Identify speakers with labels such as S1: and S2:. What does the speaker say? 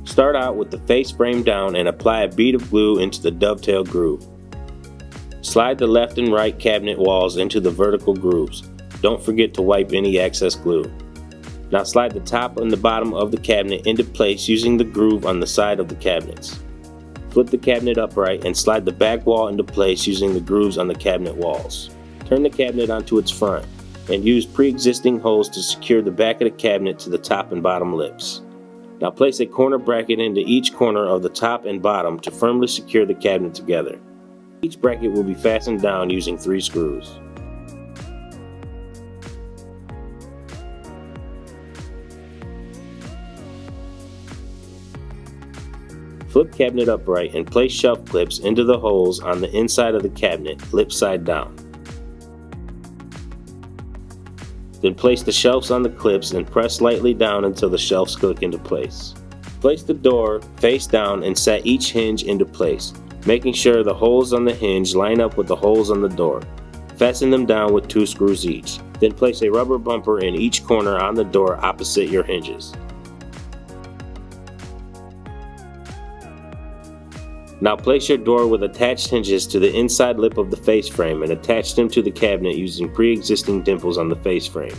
S1: Start out with the face frame down and apply a bead of glue into the dovetail groove. Slide the left and right cabinet walls into the vertical grooves. Don't forget to wipe any excess glue. Now slide the top and the bottom of the cabinet into place using the groove on the side of the cabinets. Flip the cabinet upright and slide the back wall into place using the grooves on the cabinet walls. Turn the cabinet onto its front and use pre-existing holes to secure the back of the cabinet to the top and bottom lips. Now place a corner bracket into each corner of the top and bottom to firmly secure the cabinet together. Each bracket will be fastened down using 3 screws. Flip cabinet upright and place shelf clips into the holes on the inside of the cabinet, lip side down. Then place the shelves on the clips and press lightly down until the shelves click into place. Place the door face down and set each hinge into place, making sure the holes on the hinge line up with the holes on the door. Fasten them down with 2 screws each. Then place a rubber bumper in each corner on the door opposite your hinges. Now place your door with attached hinges to the inside lip of the face frame and attach them to the cabinet using pre-existing dimples on the face frame.